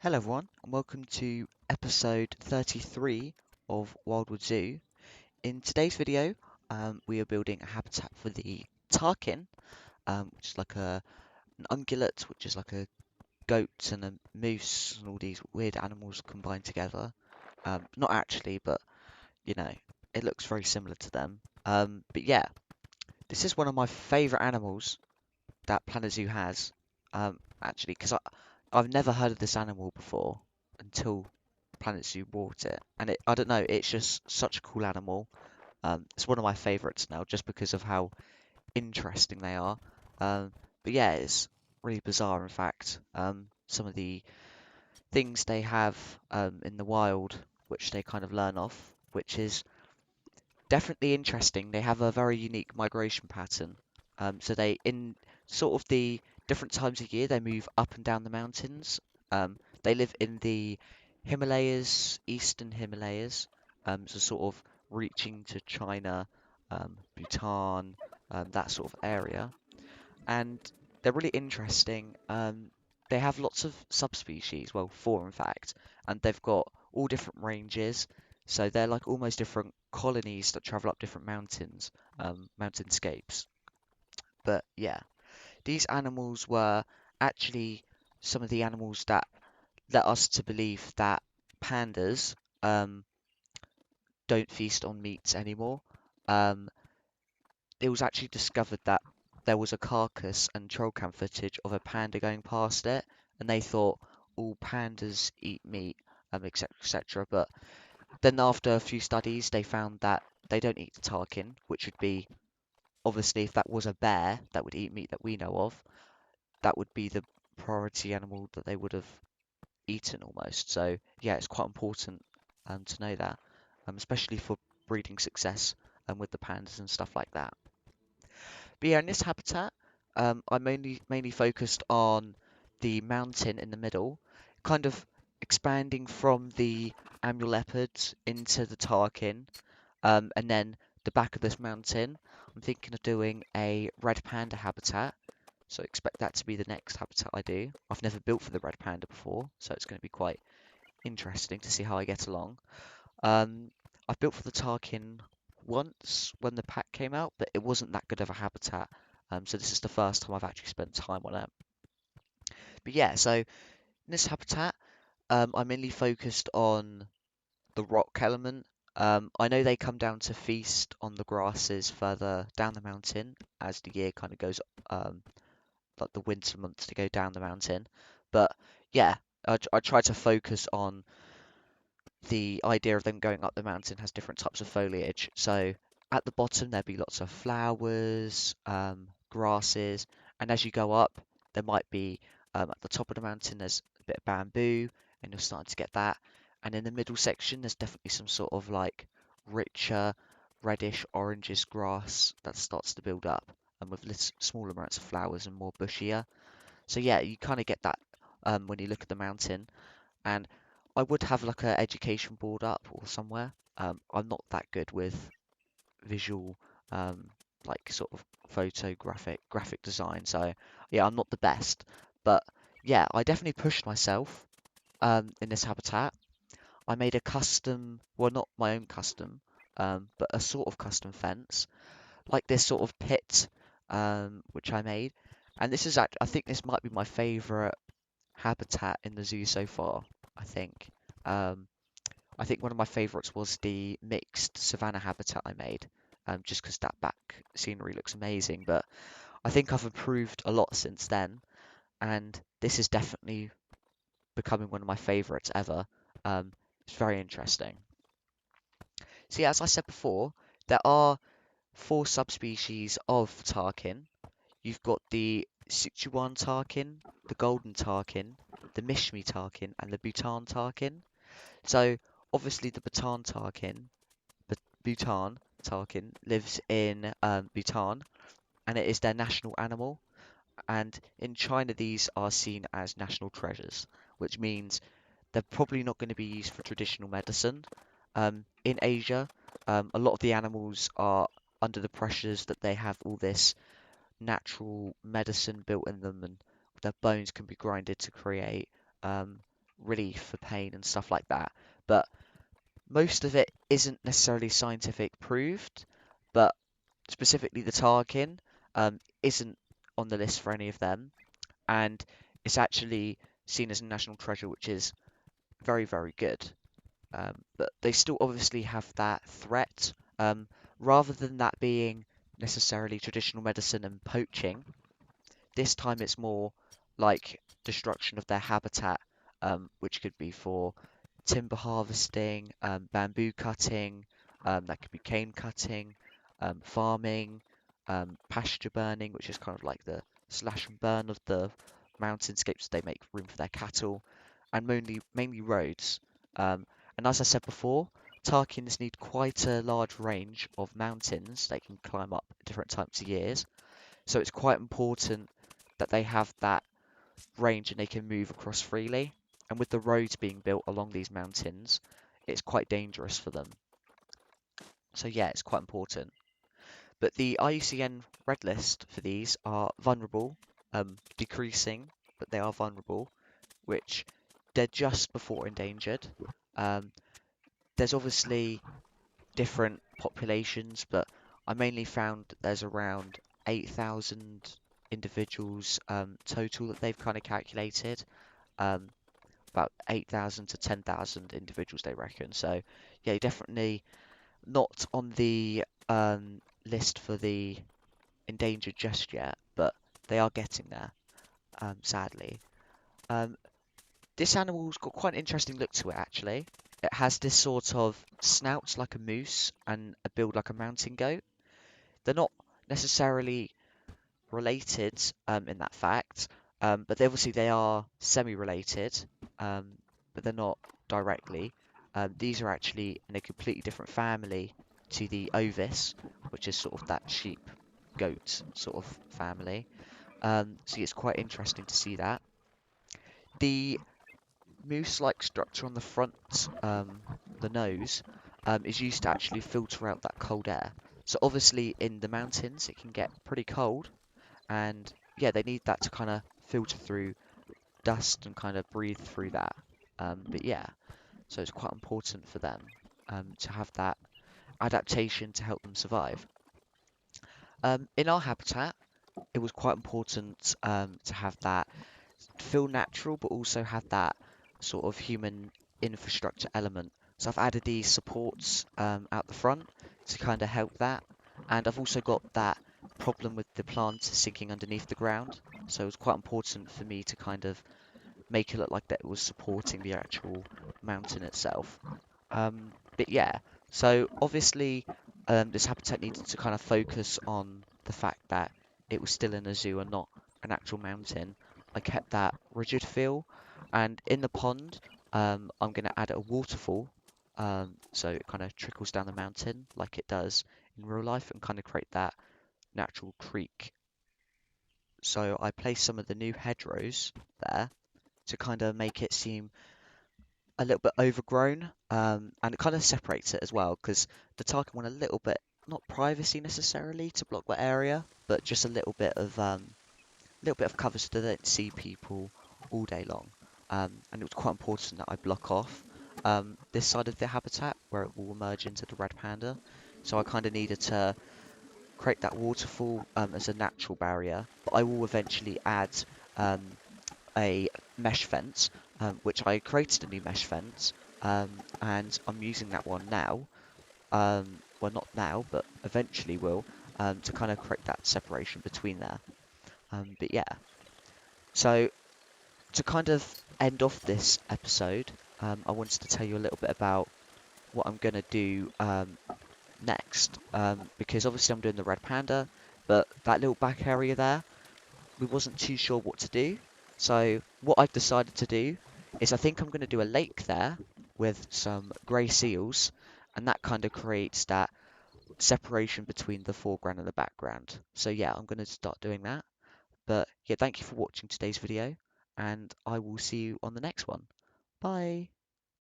Hello everyone, and welcome to episode 33 of Wildwood Zoo. In today's video, we are building a habitat for the Takin, which is like an ungulate, which is like a goat and a moose and all these weird animals combined together. Not actually, but you know, it looks very similar to them. But yeah, this is one of my favourite animals that Planet Zoo has. Actually, because I've never heard of this animal before until Planet Zoo bought it, and I don't know, it's just such a cool animal. It's one of my favourites now, just because of how interesting they are. Um, but yeah, it's really bizarre, in fact. Some of the things they have in the wild, which they kind of learn off, which is definitely interesting. They have a very unique migration pattern. So they, in sort of the different times of year, they move up and down the mountains. They live in the Himalayas, eastern Himalayas, so sort of reaching to China, Bhutan, that sort of area. And they're really interesting. They have lots of subspecies, well, four in fact, and they've got all different ranges. So they're like almost different colonies that travel up different mountains, mountainscapes. But yeah, these animals were actually some of the animals that led us to believe that pandas don't feast on meat anymore. Um, it was actually discovered that there was a carcass and trail cam footage of a panda going past it, and they thought all pandas eat meat, etc., etc. But then after a few studies, they found that they don't eat the tarkin, which would be obviously if that was a bear that would eat meat that we know of, that would be the priority animal that they would have eaten almost. So yeah, it's quite important to know that, especially for breeding success with the pandas and stuff like that. But yeah, in this habitat, I mainly focused on the mountain in the middle, kind of expanding from the amur leopards into the Tarkin, and then the back of this mountain. I'm thinking of doing a red panda habitat, so expect that to be the next habitat I do. I've never built for the red panda before, so it's going to be quite interesting to see how I get along. Um, I've built for the Tarkin once when the pack came out, but it wasn't that good of a habitat. So this is the first time I've actually spent time on it. But yeah, so in this habitat, I mainly focused on the rock element. I know they come down to feast on the grasses further down the mountain as the year kind of goes, like the winter months to go down the mountain. But yeah, I try to focus on the idea of them going up the mountain has different types of foliage. So at the bottom there'd be lots of flowers, grasses, and as you go up, there might be at the top of the mountain there's a bit of bamboo, and you're starting to get that. And in the middle section, there's definitely some sort of like richer, reddish, orangish grass that starts to build up, and with smaller amounts of flowers and more bushier. So yeah, you kind of get that when you look at the mountain. And I would have like a education board up or somewhere. I'm not that good with visual, like sort of photographic graphic design, so yeah, I'm not the best. But yeah, I definitely pushed myself in this habitat. I made a custom, well, not my own custom, but a sort of custom fence, like this sort of pit, which I made. And this is I think this might be my favorite habitat in the zoo so far. I think. Um, I think one of my favourites was the mixed savanna habitat I made, just because that back scenery looks amazing. But I think I've improved a lot since then, and this is definitely becoming one of my favourites ever. It's very interesting. See, as I said before, there are four subspecies of Tarkin. You've got the Sichuan Tarkin, the Golden Tarkin, the Mishmi Tarkin, and the Bhutan Tarkin. So obviously the Bhutan Tarkin lives in Bhutan, and it is their national animal. And in China, these are seen as national treasures, which means they're probably not going to be used for traditional medicine. In Asia, a lot of the animals are under the pressures that they have all this natural medicine built in them, and their bones can be grinded to create relief for pain and stuff like that. But most of it isn't necessarily scientific proved, but specifically the Tarkin isn't on the list for any of them, and it's actually seen as a national treasure, which is very, very good. But they still obviously have that threat. Rather than that being necessarily traditional medicine and poaching, this time it's more like destruction of their habitat, which could be for timber harvesting, bamboo cutting, that could be cane cutting, farming, pasture burning, which is kind of like the slash and burn of the mountainscapes. They make room for their cattle, and mainly roads. And as I said before, Tarkins need quite a large range of mountains they can climb up at different times of years. So it's quite important that they have that range and they can move across freely. And with the roads being built along these mountains, it's quite dangerous for them. So yeah, it's quite important. But the IUCN red list for these are vulnerable, decreasing, but they are vulnerable, which they're just before endangered. Um, there's obviously different populations, but I mainly found that there's around 8,000 individuals total that they've kind of calculated. Um, about 8,000 to 10,000 individuals, they reckon. So, yeah, definitely not on the list for the endangered just yet, but they are getting there, sadly. Um, this animal's got quite an interesting look to it, actually. It has this sort of snout like a moose and a build like a mountain goat. They're not necessarily related in that fact, but obviously they are semi-related, um, but they're not directly. These are actually in a completely different family to the ovis, which is sort of that sheep goat sort of family. So it's quite interesting to see that. The moose-like structure on the front, the nose, is used to actually filter out that cold air. So obviously in the mountains it can get pretty cold, and yeah, they need that to kind of filter through dust and kind of breathe through that. But yeah, so it's quite important for them to have that adaptation to help them survive. In our habitat, it was quite important to have that feel natural, but also have that sort of human infrastructure element. So I've added these supports out the front to kind of help that. And I've also got that problem with the plants sinking underneath the ground. So it's quite important for me to kind of make it look like that it was supporting the actual mountain itself. But yeah, so obviously this habitat needed to kind of focus on the fact that it was still in a zoo and not an actual mountain. I kept that rigid feel, and in the pond, I'm going to add a waterfall, so it kind of trickles down the mountain like it does in real life and kind of create that natural creek. So I placed some of the new hedgerows there to kind of make it seem a little bit overgrown, and it kind of separates it as well because the target want a not privacy necessarily to block that area, but just a little bit of cover so they don't see people all day long. And it was quite important that I block off this side of the habitat where it will merge into the red panda. So I kind of needed to create that waterfall as a natural barrier, but I will eventually add um, a mesh fence, which I created a new mesh fence, and I'm using that one now. Well, not now, but eventually will, to kind of create that separation between there. But yeah, so to kind of end off this episode, I wanted to tell you a little bit about what I'm going to do next, because obviously I'm doing the red panda, but that little back area there, we wasn't too sure what to do. So what I've decided to do is I think I'm going to do a lake there with some grey seals, and that kind of creates that separation between the foreground and the background. So yeah, I'm going to start doing that. But yeah, thank you for watching today's video, and I will see you on the next one. Bye!